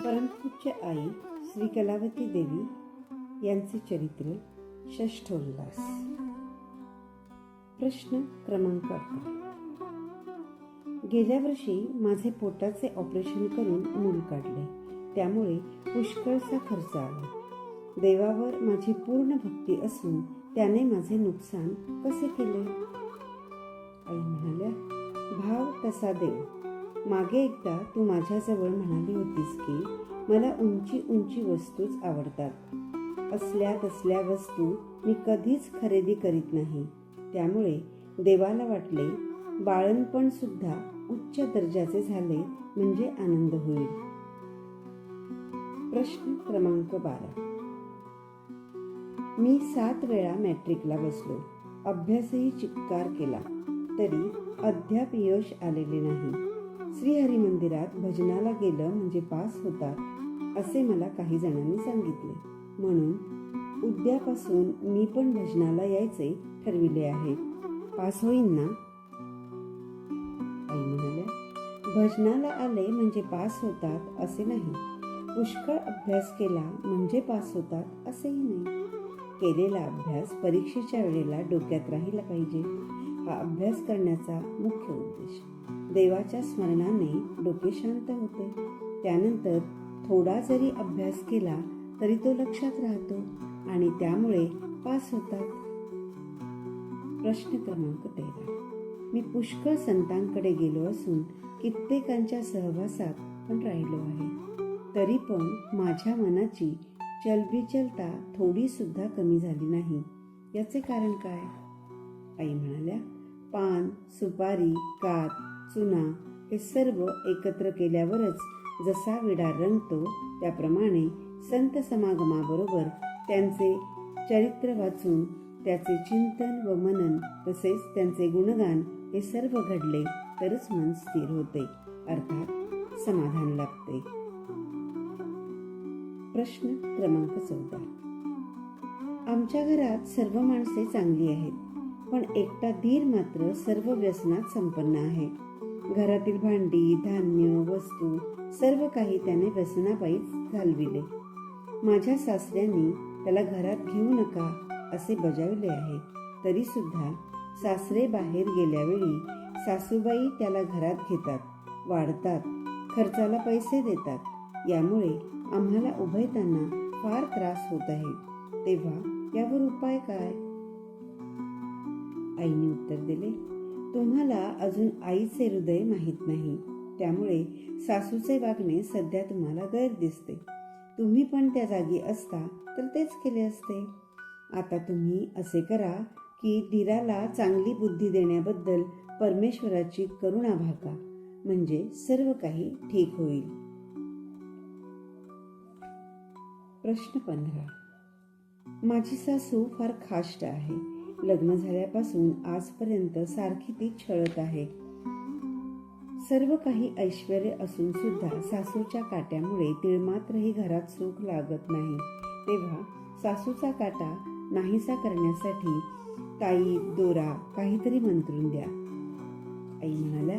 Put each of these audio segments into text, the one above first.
परमपूज्य आई श्री कलावती देवी यांचे चरित्र षष्ठोल्लास. प्रश्न क्रमांक 11. गेल्या वर्षी माझे पोटाचे ऑपरेशन करून मूल काढले. त्यामुळे पुष्कळसा खर्च आला. देवावर माझी पूर्ण भक्ती असून त्याने माझे नुकसान कसे केले? आई म्हणाल्या, भाव तसा देव. मागे एकदा तू माझ्याजवळ म्हणाली होतीस की मला उंची उंची वस्तूच आवडतात. असल्या तसल्या वस्तू मी कधीच खरेदी करीत नाही. त्यामुळे देवाला वाटले बाळणपण सुद्धा उच्च दर्जाचे झाले म्हणजे आनंद होईल. प्रश्न क्रमांक 12. मी 7 वेळा मॅट्रिकला बसलो. अभ्यासही चिक्कार केला, तरी अद्याप यश आलेले नाही. श्रीहरी मंदिरात भजनाला गेलं म्हणजे पास होतात असे मला काही जणांनी सांगितले. म्हणून उद्यापासून मी पण भजनाला यायचे ठरविले आहे. पास होईन ना? आई म्हणाल्या, भजनाला आले म्हणजे पास होतात असे नाही. पुष्कळ अभ्यास केला म्हणजे पास होतात असेही नाही. केलेला अभ्यास परीक्षेच्या वेळेला डोक्यात राहिला पाहिजे, हा अभ्यास करण्याचा मुख्य उद्देश. देवाच्या स्मरणाने डोके शांत होते. त्यानंतर थोडा जरी अभ्यास केला तरी तो लक्षात राहतो आणि त्यामुळे पास होतात. प्रश्न क्रमांक 13. मी पुष्कळ संतांकडे गेलो असून कित्येकांच्या सहवासात पण राहिलो आहे. तरी पण माझ्या मनाची चलबिचलता थोडी सुद्धा कमी झाली नाही. याचे कारण काय? आई म्हणाल्या, पान, सुपारी, कात, चुना हे सर्व एकत्र केल्यावरच जसा विडा रंगतो, त्याप्रमाणे संत समागमाबरोबर त्यांचे चरित्र वाचून त्याचे चिंतन व मनन तसेच त्यांचे गुणगान हे सर्व घडले तरच मन स्थिर होते, अर्थात समाधान लाभते. प्रश्न क्रमांक 14. आमच्या घरात सर्व माणसे चांगली आहेत, पण एकटा दीर मात्र सर्व व्यसनात संपन्न आहे. घरातील भांडी, धान्य, वस्तू सर्व काही त्याने व्यसनापायीच घालविले. माझ्या सासऱ्यांनी त्याला घरात घेऊ नका असे बजावले आहे. तरी सुद्धा सासरे बाहेर गेल्यावेळी सासूबाई त्याला घरात घेतात, वाढतात, खर्चाला पैसे देतात. यामुळे आम्हाला उभयतांना फार त्रास होत आहे. तेव्हा यावर उपाय काय? आईने उत्तर दिले, तुम्हाला अजून आईचे हृदय माहीत नाही. त्यामुळे सासूचे वागणे सध्या तुम्हाला गैर दिसते. तुम्ही पण त्या जागी असता तर तेच केले असते. आता तुम्ही असे करा की दीराला चांगली बुद्धी देण्याबद्दल परमेश्वराची करुणा भाका, म्हणजे सर्व काही ठीक होईल. प्रश्न 15. माझी सासू फार खाष्ट आहे. लग्न झाल्यापासून आजपर्यंत सारखी ती छळत आहे. सर्व काही ऐश्वर्य असून सुद्धा सासूच्या काट्यामुळे तिळमात्रही घरात सुख लागत नाही. तेव्हा सासूचा काटा नाहीसा करण्यासाठी ताई, दोरा काहीतरी मंत्रून द्या. आई म्हणाल्या,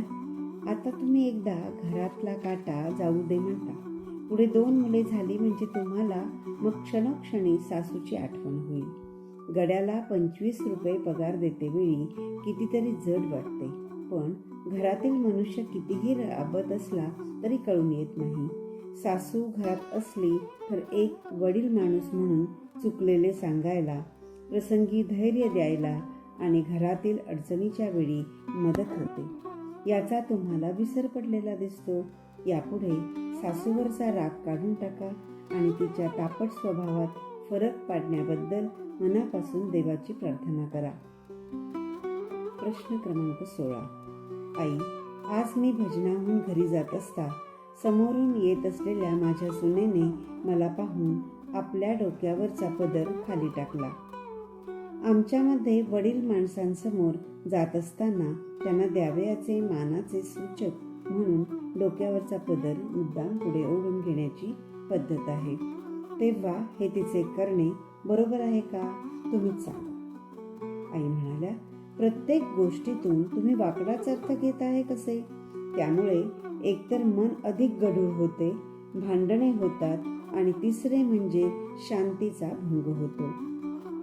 आता तुम्ही एकदा घरातला काटा जाऊ दे म्हणता. पुढे 2 मुले झाली म्हणजे तुम्हाला मग क्षणोक्षणी सासूची आठवण होईल. गड्याला 25 रुपये पगार देतेवेळी कितीतरी जड वाटते, पण घरातील मनुष्य कितीही राबत असला तरी कळून येत नाही. सासू घरात असली तर एक वडील माणूस म्हणून चुकलेले सांगायला, प्रसंगी धैर्य द्यायला आणि घरातील अडचणीच्या वेळी मदत होते. याचा तुम्हाला विसर पडलेला दिसतो. यापुढे सासूवरचा राग काढून टाका आणि तिच्या तापट स्वभावात फरक पाडण्याबद्दल मनापासून देवाची प्रार्थना करा. प्रश्न क्रमांक 16. आई, आज मी भजनाहून घरी जात असता समोरून येत असलेल्या माझ्या सुनेने मला पाहून आपल्या डोक्यावरचा पदर खाली टाकला. आमच्यामध्ये वडील माणसांसमोर जात असताना त्यांना द्यावयाचे मानाचे सूचक म्हणून डोक्यावरचा पदर मुद्दाम पुढे ओढून घेण्याची पद्धत आहे. तेव्हा हे तिचे करणे बरोबर आहे का? तुम्हीच सांगा. आई म्हणाल्या, प्रत्येक गोष्टीतून तुम्ही वाकडाच अर्थ घेत आहे कसे? त्यामुळे एकतर मन अधिक गढूळ होते, भांडणे होतात आणि तिसरे म्हणजे शांतीचा भंग होतो.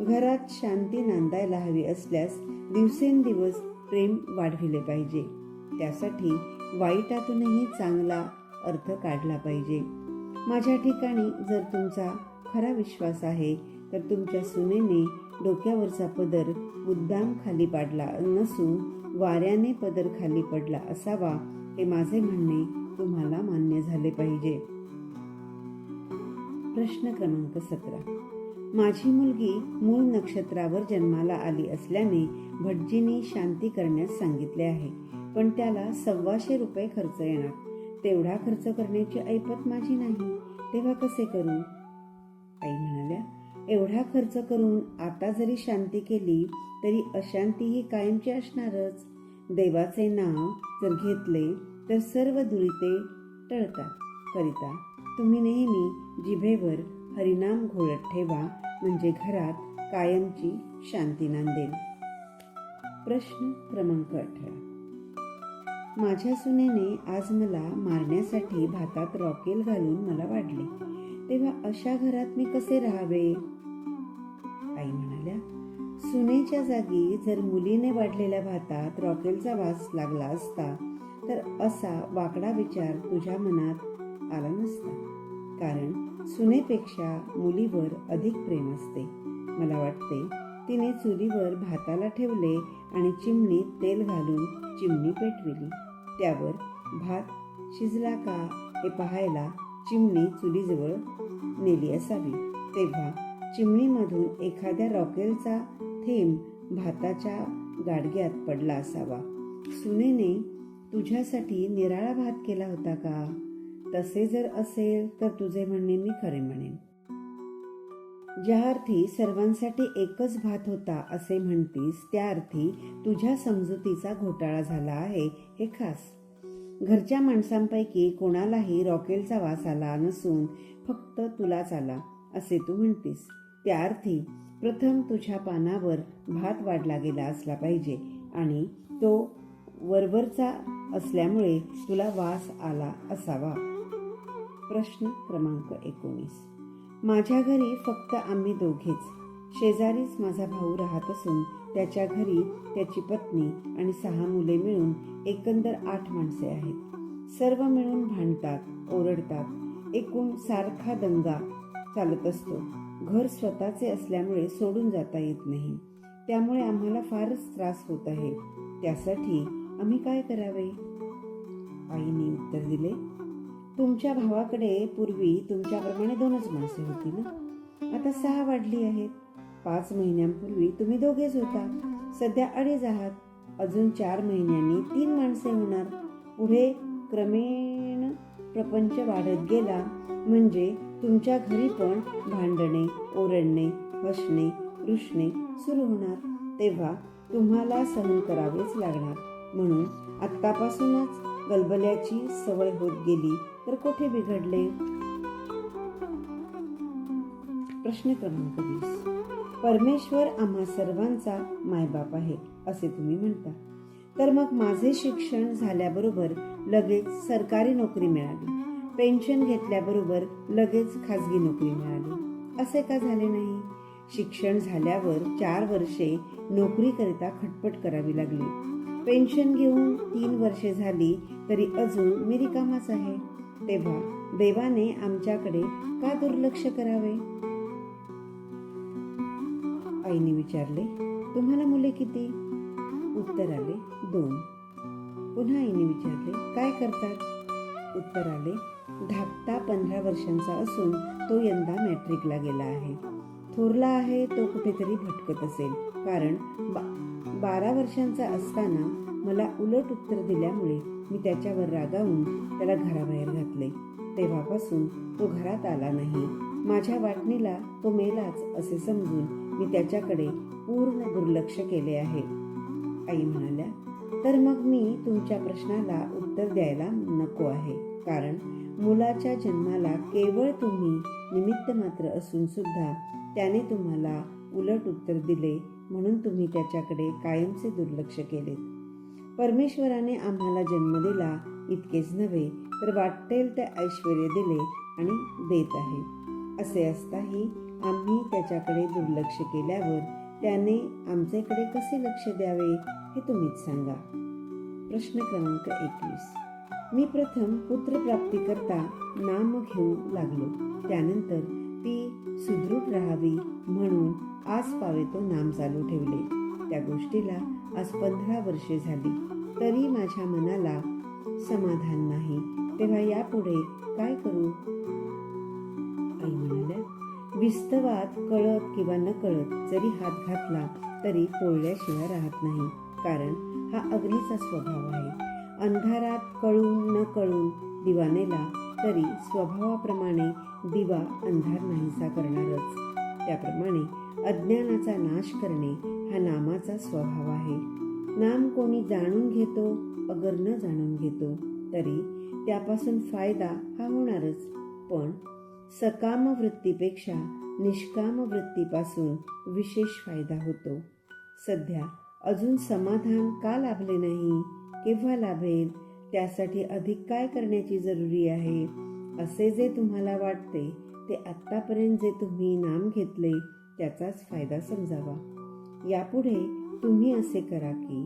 घरात शांती नांदायला हवी असल्यास दिवसेंदिवस प्रेम वाढविले पाहिजे. त्यासाठी वाईटातूनही चांगला अर्थ काढला पाहिजे. माझ्या ठिकाणी जर तुमचा खरा विश्वास आहे तर तुमच्या सुनेने डोक्यावरचा पदर मुद्दाम खाली पाडला नसून वाऱ्याने पदर खाली पडला असावा, हे माझे म्हणणे तुम्हाला मान्य झाले पाहिजे. प्रश्न क्रमांक 17. माझी मुलगी मूळ नक्षत्रावर जन्माला आली असल्याने भटजींनी शांती करण्यास सांगितले आहे, पण त्याला 1,200 रुपये खर्च येणार. तेवढा खर्च करण्याची ऐपत माझी नाही, तेव्हा कसे करू? आई म्हणाल्या, एवढा खर्च करून आता जरी शांती केली तरी अशांती ही कायमची असणारच. देवाचे नाव जर घेतले तर सर्व दुरिते टळतात. करिता तुम्ही नेहमी जिभेवर हरिनाम घोळत ठेवा, म्हणजे घरात कायमची शांती नांदेल. प्रश्न क्रमांक 18. माझ्या सुनेने आज मला मारण्यासाठी भातात रॉकेल घालून मला वाढले, तेव्हा अशा घरात मी कसे राहावे? आई म्हणाल्या, सुनेच्या जागी जर मुलीने वाढलेल्या भातात रॉकेलचा वास लागला असता तर असा वाकडा विचार तुझ्या मनात आला नसता. कारण सुनेपेक्षा मुलीवर अधिक प्रेम असते. मला वाटते तिने चुलीवर भाताला ठेवले आणि चिमणीत तेल घालून चिमणी पेटविली. त्यावर भात शिजला का हे पाहायला चिमणी चुलीजवळ नेली असावी. तेव्हा चिमणीमधून एखाद्या रॉकेलचा थेंब भाताच्या गाडग्यात पडला असावा. सुनेने तुझ्यासाठी निराळा भात केला होता का? तसे जर असेल तर तुझे म्हणणे मी खरे म्हणेन. ज्या अर्थी सर्वांसाठी एकच भात होता असे म्हणतीस, त्या अर्थी तुझ्या समजुतीचा घोटाळा झाला आहे हे खास. घरच्या माणसांपैकी कोणालाही रॉकेलचा वास आला नसून फक्त तुलाच आला असे तू म्हणतीस. त्या अर्थी प्रथम तुझ्या पानावर भात वाढला गेला असला पाहिजे आणि तो वरवरचा असल्यामुळे तुला वास आला असावा. प्रश्न क्रमांक 19. माझ्या घरी फक्त आम्ही दोघेच. शेजारीच माझा भाऊ राहत असून त्याच्या घरी त्याची पत्नी आणि 6 मुले मिळून एकंदर 8 माणसे आहेत. सर्व मिळून भांडतात, ओरडतात, एकूण सारखा दंगा चालत असतो. घर स्वतःचे असल्यामुळे सोडून जाता येत नाही. त्यामुळे आम्हाला फारच त्रास होत आहे. त्यासाठी आम्ही काय करावे? आईने उत्तर दिले, तुमच्या भावाकडे पूर्वी तुमच्याप्रमाणे 2च माणसे होती ना, आता 6 वाढली आहेत. 5 महिन्यांपूर्वी तुम्ही 2घेच होता, सध्या 2.5 आहात. अजून 4 महिन्यांनी 3 माणसे होणार. पुढे क्रमेण प्रपंच वाढत गेला म्हणजे तुमच्या घरी पण भांडणे, ओरडणे, हसणे, रुसणे सुरू होणार. तेव्हा तुम्हाला सहन करावेच लागणार. म्हणून आत्तापासूनच गलबल्याची सवय होत गेली तर कुठे बिघडले? प्रश्न क्रमांक 20. परमेश्वर आम्हा सर्वांचा मायबाप आहे असे तुम्ही म्हणता, तर मग माझे शिक्षण झाल्याबरोबर लगेच सरकारी नोकरी मिळाली, पेन्शन घेतल्याबरोबर लगेच खाजगी नोकरी मिळाली, असे का झाले नाही? शिक्षण झाल्यावर 4 वर्षे नोकरीकरिता खटपट करावी लागली. पेन्शन घेऊन 3 वर्षे झाली तरी अजून मी रिकामाच आहे. तेव्हा देवाने आमच्याकडे का दुर्लक्ष करावे? आईने विचारले, तुम्हाला मुले किती? उत्तर आले, 2. पुन्हा आईने विचारले, काय करतात? उत्तर आले, धाकटा 15 वर्षांचा असून तो यंदा मॅट्रिकला गेला आहे. थोरला आहे तो कुठेतरी भटकत असेल, कारण 12 वर्षांचा असताना मला उलट उत्तर दिल्यामुळे मी त्याच्यावर रागावून त्याला घराबाहेर घातले. तेव्हापासून तो घरात आला नाही. माझ्या वाटणीला तो मेलाच असे समजून मी त्याच्याकडे पूर्ण दुर्लक्ष केले आहे. आई म्हणाल्या, तर मग मी तुमच्या प्रश्नाला उत्तर द्यायला नको आहे, कारण मुलाच्या जन्माला केवळ तुम्ही निमित्त मात्र असून सुद्धा त्याने तुम्हाला उलट उत्तर दिले म्हणून तुम्ही त्याच्याकडे कायमचे दुर्लक्ष केले. परमेश्वराने आम्हाला जन्म दिला इतकेच नव्हे तर वाटेल ते ऐश्वर्य दिले आणि देत आहे. असे असताही आम्ही त्याच्याकडे दुर्लक्ष केल्यावर त्याने आमच्याकडे कसे लक्ष द्यावे हे तुम्हीच सांगा. प्रश्न क्रमांक 21. मी प्रथम पुत्रप्राप्तीकरता नाम घेऊ लागलो. त्यानंतर ती सुदृढ राहावी म्हणून आस पावे तो नाम चालू ठेवले. त्या गोष्टीला आज 15 वर्षे झाली, तरी माझ्या मनाला समाधान नाही. तेव्हा यापुढे काय करू? आई म्हणाल्या, विस्तवात कळत किंवा न कळत जरी हात घातला तरी पोळल्याशिवाय राहत नाही, कारण हा अग्नीचा स्वभाव आहे. अंधारात कळून न कळून दिवा नेला तरी स्वभावाप्रमाणे दिवा अंधार नाहीसा करणारच. त्याप्रमाणे अज्ञानाचा नाश करणे हा नामाचा स्वभाव आहे. नाम कोणी जाणून घेतो अगर न जाणून घेतो तरी त्यापासून फायदा हा होणारच, पण सकाम वृत्तीपेक्षा निष्काम वृत्तीपासून विशेष फायदा होतो. सध्या अजून समाधान का लाभले नाही? केव्हा लाभेल? त्यासाठी अधिक काय करण्याची जरुरी आहे? असे जे तुम्हाला वाटते ते आत्तापर्यंत जे तुम्ही नाम घेतले त्याचाच फायदा समजावा. यापुढे तुम्ही असे करा की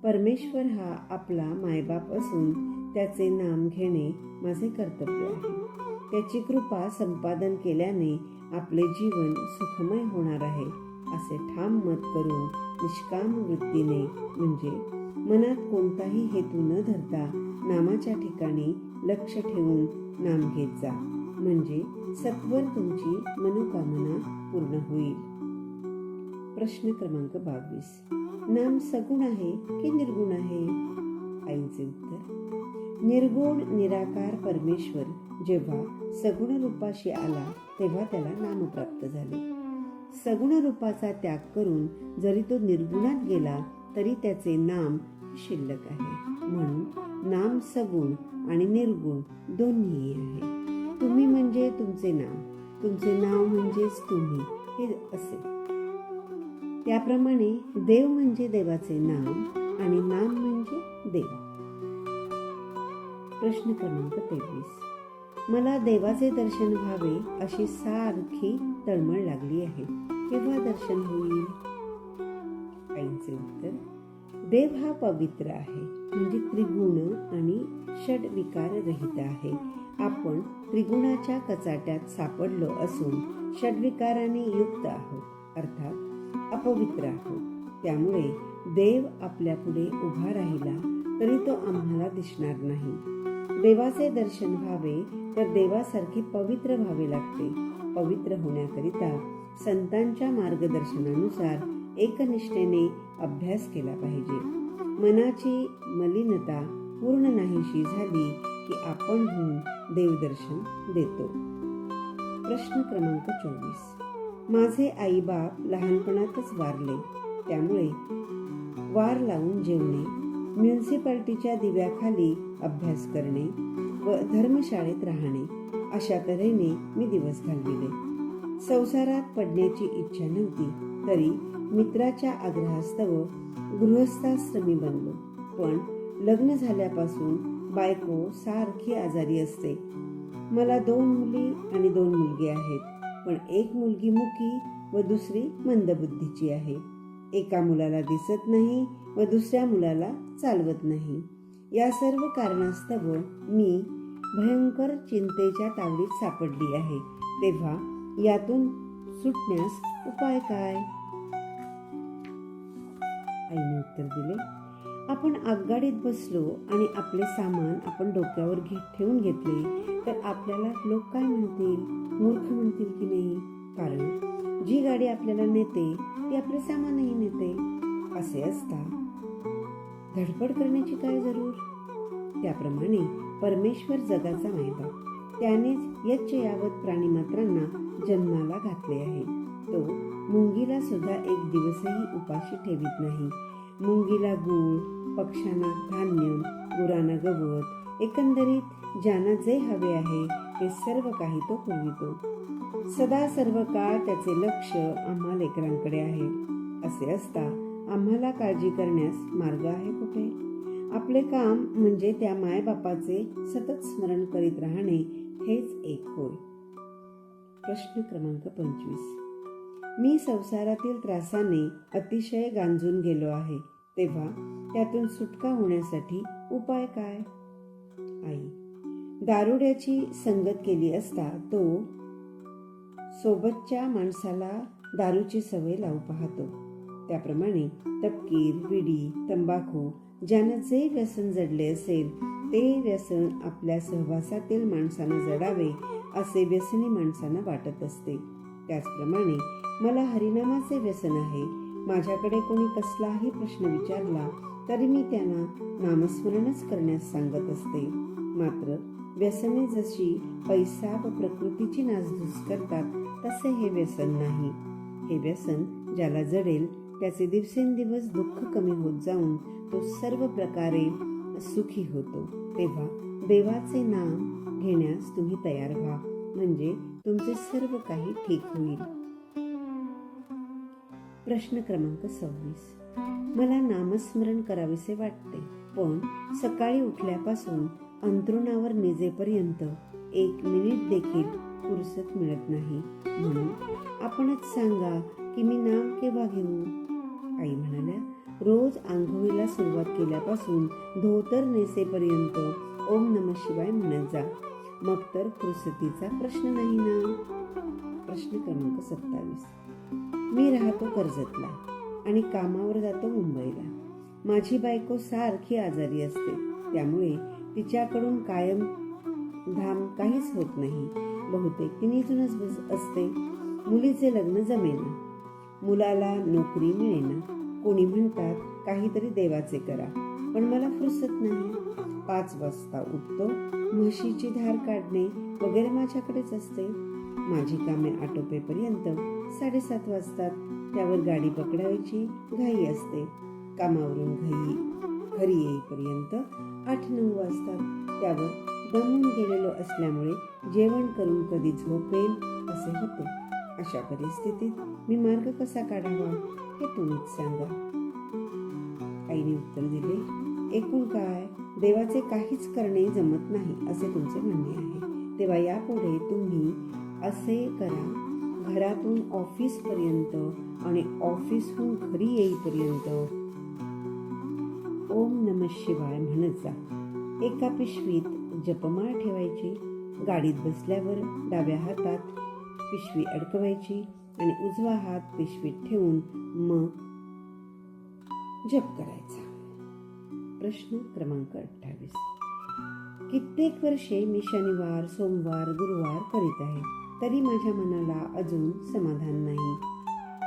परमेश्वर हा आपला मायबाप असून त्याचे नाम घेणे माझे कर्तव्य आहे. त्याची कृपा संपादन केल्याने आपले जीवन सुखमय होणार आहे असे ठाम मत करून निष्काम वृत्तीने, म्हणजे मनात कोणताही हेतू न धरता नामाच्या ठिकाणी लक्ष ठेवून नाम घेत जा, म्हणजे सत्वर तुमची मनोकामना पूर्ण होईल. प्रश्न क्रमांक 22. नाम सगुण आहे की निर्गुण आहे? आईचे उत्तर, निर्गुण निराकार परमेश्वर जेव्हा सगुण रूपाशी आला तेव्हा त्याला नाम प्राप्त झाले. सगुण रूपाचा त्याग करून जरी तो निर्गुणात गेला तरी त्याचे नाम शिल्लक आहे. म्हणून नाम सगुण आणि निर्गुण दोन्ही आहे. तुम्ही म्हणजे तुमचे नाम, तुमचे नाव म्हणजेच तुम्ही, हे असे. त्याप्रमाणे देव म्हणजे देवाचे नाम आणि नाम म्हणजे देव. प्रश्न क्रमांक 23. मला देवाचे दर्शन व्हावे अशी सारखी तळमळ लागली आहे. केव्हा दर्शन होईल? आईचे उत्तर, देव हा पवित्र आहे, म्हणजे त्रिगुण आणि षड्विकार रहित आहे. आपण त्रिगुणाच्या कचाट्यात सापडलो असून षड्विकाराने युक्त आहोत, अर्थात अपवित्र आहोत. त्यामुळे देव आपल्या पुढे उभा राहिला तरी तो आम्हाला दिसणार नाही. देवाचे दर्शन व्हावे तर देवासारखे पवित्र व्हावे लागते. पवित्र होण्याकरिता संतांच्या मार्गदर्शनानुसार एकनिष्ठेने अभ्यास केला पाहिजे. मनाची मलिनता पूर्ण नाहीशी झाली की आपण होऊन देवदर्शन देतो. प्रश्न क्रमांक 24. माझे आई बाप लहानपणातच वारले, त्यामुळे वार लावून जेवणे, म्युन्सिपाल्टीच्या दिव्याखाली अभ्यास करणे व धर्मशाळेत राहणे अशा तऱ्हेने मी दिवस घालविले. संसारात पडण्याची इच्छा नव्हती, तरी मित्राच्या आग्रहास्तव गृहस्थाश्रमी बनलो. पण लग्न झाल्यापासून बायको सारखी आजारी असते. मला 2 मुली आणि 2 मुलगे आहेत, पण एक मुलगी मुकी व दुसरी मंदबुद्धीची आहे. एका मुलाला दिसत नाही व दुसऱ्या मुलाला चालवत नाही. या सर्व कारणास्तव मी भयंकर चिंतेच्या तावडीत सापडली आहे. तेव्हा यातून सुटण्यास उपाय काय? आईने उत्तर दिले, आपण आगगाडीत बसलो आणि आपले सामान आपण डोक्यावर ठेवून घेतले तर आपल्याला लोक काय म्हणतील? मूर्ख म्हणतील की नाही? कारण जी गाडी आपल्याला नेते ती आपले सामानही नेते. असे असता धडपड करण्याची काय जरूर? त्याप्रमाणे परमेश्वर जगाचा मायबाप, त्यानेच यच्चयावत प्राणीमात्रांना जन्माला घातले आहे. तो मुंगीला सुद्धा एक दिवसही उपाशी ठेवीत नाही. मुंगीला गूळ, पक्ष्यांना धान्य, गुरांना गवत, एकंदरीत ज्यांना जे हवे आहे ते सर्व काही तो पुरवितो. सदा सर्व काळ त्याचे लक्ष आम्हा लेकरांकडे आहे. असे असता आम्हाला काळजी करण्यास मार्ग आहे कुठे? आपले काम म्हणजे त्या मायबापाचे सतत स्मरण करीत राहणे हेच एक होय. प्रश्न क्रमांक 25. मी संसारातील त्रासाने अतिशय गांजून गेलो आहे, तेव्हा त्यातून सुटका होण्यासाठी उपाय काय? आई: दारुड्याची संगत केली असता तो सोबतच्या माणसाला दारूची सवय लावू पाहतो. त्याप्रमाणे तपकीर, विडी, तंबाखू ज्यानं जे व्यसन जडले असेल ते व्यसन आपल्या सहवासातील माणसांना जडावे असे व्यसनी माणसांना वाटत असते. त्याचप्रमाणे मला हरिनामाचे व्यसन आहे. माझ्याकडे कोणी कसलाही प्रश्न विचारला तरी मी त्यांना नामस्मरणच करण्यास सांगत असते. मात्र व्यसने जशी पैसा व प्रकृतीची नासधूस करतात तसे हे व्यसन नाही. हे व्यसन ज्याला जडेल त्याचे दिवसेंदिवस दुःख कमी होत जाऊन तो सर्व प्रकारे सुखी होतो. तेव्हा देवाचे नाम घेण्यास तुम्ही तयार व्हा, म्हणजे तुमचे सर्व काही ठीक होईल. प्रश्न क्रमांक 26. मला नामस्मरण करावेसे वाटते, पण सकाळी उठल्यापासून अंथरुणावर निजेपर्यंत 1 मिनिट देखील फुरसत मिळत नाही. म्हणून आपणच सांगा की मी नाम केव्हा घेऊ? आई म्हणाल्या, रोज आंघोळीला सुरुवात केल्यापासून धोतर नेसेपर्यंत ओम नमः शिवाय म्हणत जा, मग तर फुरसतीचा प्रश्न नाही ना. प्रश्न क्रमांक 27. मी राहतो कर्जतला आणि कामावर जातो मुंबईला. माझी बायको सारखी आजारी असते, त्यामुळे तिच्याकडून कायम धाम काहीच होत नाही. बहुतेक ती निजूनच असते. मुलीचे लग्न जमेना, मुलाला नोकरी मिळेना. कोणी म्हणतात काहीतरी देवाचे करा, पण मला फुरसत नाही. 5 वाजता उठतो, म्हशीची धार काढणे वगैरे माझ्याकडेच असते. माझी कामे आटोपेपर्यंत 7:30 वाजतात. त्यावर गाडी पकडायची घाई असते. कामावरून घरी येईपर्यंत 8-9 वाजतात. त्यावर दमून गेलेलो असल्यामुळे जेवण करून कधी झोपेल असे होते. अशा परिस्थितीत मी मार्ग कसा काढावा हे तुम्हीच सांगा. आईने उत्तर दिले, एकूण काय, देवाचे काहीच करणे जमत नाही असे तुमचे म्हणणे आहे. तेव्हा यापुढे तुम्ही असे करा, घरातून ऑफिसपर्यंत आणि ऑफिसहून घरी येईपर्यंत ओम नमः शिवाय म्हणत जा. एका पिशवीत जपमाळ ठेवायची. गाडीत बसल्यावर डाव्या हातात पिशवी अडकवायची आणि उजवा हात पिशवीत ठेवून मग जप करायचा. प्रश्न क्रमांक 28. कित्येक वर्षे मी शनिवार, सोमवार, गुरुवार करीत आहे, तरी माझ्या मनाला अजून समाधान नाही.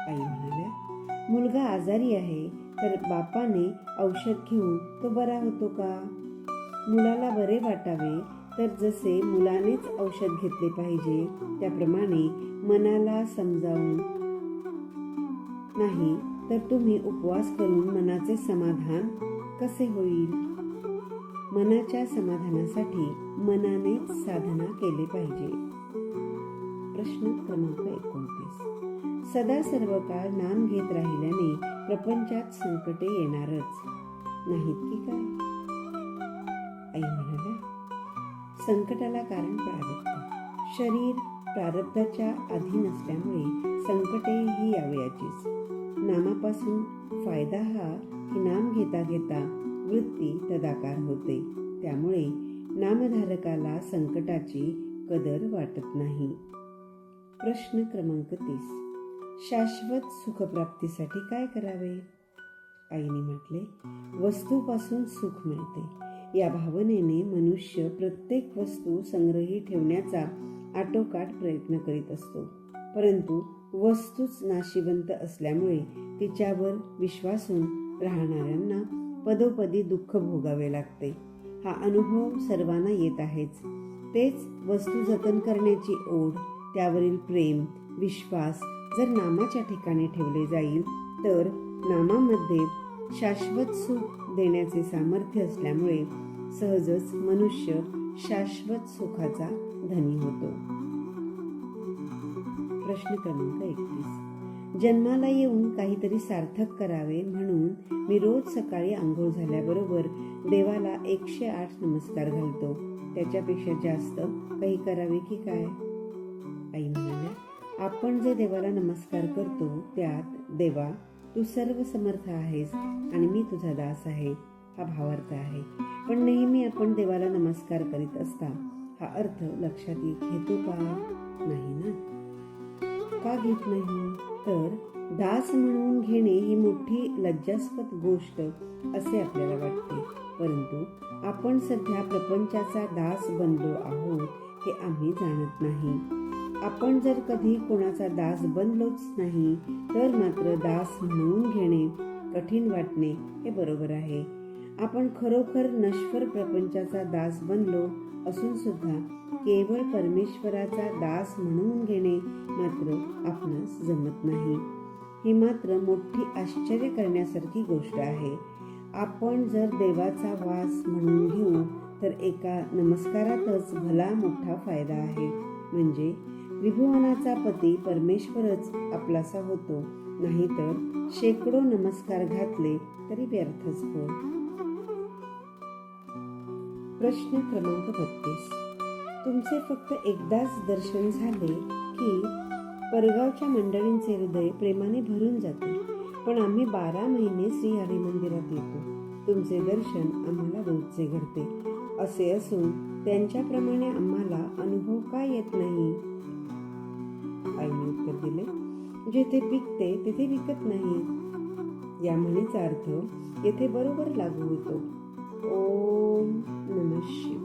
आई म्हणाल्या, मुलगा आजारी आहे तर बापाने औषध घेऊन तो बरा होतो का? मुलाला बरे वाटावे तर जसे मुलानेच औषध घेतले पाहिजे त्याप्रमाणे मनाला समजावून नाही तर तुम्ही उपवास करून मनाचे समाधान कसे होईल? मनाच्या समाधानासाठी मनानेच साधना केले पाहिजे. प्रश्न क्रमांक 29. सदा सर्व काळ नाम घेत राहिल्याने प्रपंचात संकटे येणारच नाहीत की काय? आई म्हणाल्या, संकटाला कारण प्रारब्ध. शरीर प्रारब्धाच्या अधीन असल्यामुळे संकटे ही यावयाचीच. नामापासून फायदा हा की नाम घेता घेता वृत्ती तदाकार होते. त्यामुळे नामधारकाला संकटाची कदर वाटत नाही. प्रश्न क्रमांक 30. शाश्वत सुखप्राप्तीसाठी काय करावे? आईने म्हटले, वस्तूपासून सुख मिळते. या भावनेने मनुष्य प्रत्येक वस्तू संग्रही ठेवण्याचा आटोकाट प्रयत्न करीत असतो. परंतु वस्तूच नाशिवंत असल्यामुळे तिच्यावर विश्वासून राहणाऱ्यांना पदोपदी दुःख भोगावे लागते. हा अनुभव सर्वांना येत आहेच. तेच वस्तू जतन करण्याची ओढ, त्यावरील प्रेम, विश्वास जर नामाच्या ठिकाणी ठेवले जाईल तर नामामध्ये शाश्वत सुख देण्याचे सामर्थ्य असल्यामुळे सहजच मनुष्य शाश्वत सुखाचा धनी होतो. प्रश्न क्रमांक 31. जन्माला येऊन काहीतरी सार्थक करावे म्हणून मी रोज सकाळी आंघोळ झाल्याबरोबर देवाला 108 नमस्कार घालतो. त्याच्यापेक्षा जास्त काही करावे की काय? आई म्हणाल्या, आपण जे देवाला नमस्कार करतो त्यात देवा तू सर्व समर्थ आहेस आणि मी तुझा दास आहे हा भावार्थ आहे. पण नेहमी आपण देवाला नमस्कार करीत असता हा अर्थ लक्षात घेतो का? नाही ना. का घेत नाही? तर दास म्हणून घेणे ही मोठी लज्जास्पद गोष्ट असे आपल्याला वाटते. परंतु आपण सध्या प्रपंचाचा दास बनलो आहोत हे आम्ही जाणत नाही. आपण जर कधी कोणाचा दास बनलोच नाही तर मात्र दास म्हणून घेणे कठीण वाटणे हे बरोबर आहे. आपण खरोखर नश्वर प्रपंचाचा दास बनलो असून सुद्धा केवळ परमेश्वराचा दास म्हणून घेणे मात्र आपणास जमत नाही. ही मात्र मोठी आश्चर्य करण्यासारखी गोष्ट आहे. आपण जर देवाचा वास म्हणून घेऊ तर एका नमस्कारातच भला मोठा फायदा आहे. म्हणजे त्रिभुवनाचा पती परमेश्वरच आपलासा होतो. नाहीतर शेकडो नमस्कार घातले तरी व्यर्थच हो. प्रश्न क्रमांक 32. तुमचे फक्त एकदाच दर्शन झाले की परगावच्या मंडळींचे हृदय प्रेमाने भरून जाते. पण आम्ही 12 महिने श्रीहरी मंदिरात येतो. तुमचे दर्शन आम्हाला रोजचे घडते. असे असून त्यांच्याप्रमाणे आम्हाला अनुभव का येत नाही? आईने उत्तर दिले, जेथे पिकते तेथे विकत नाही. या म्हणीचा अर्थ येथे बरोबर लागू होतो. ओम नमः शिवाय.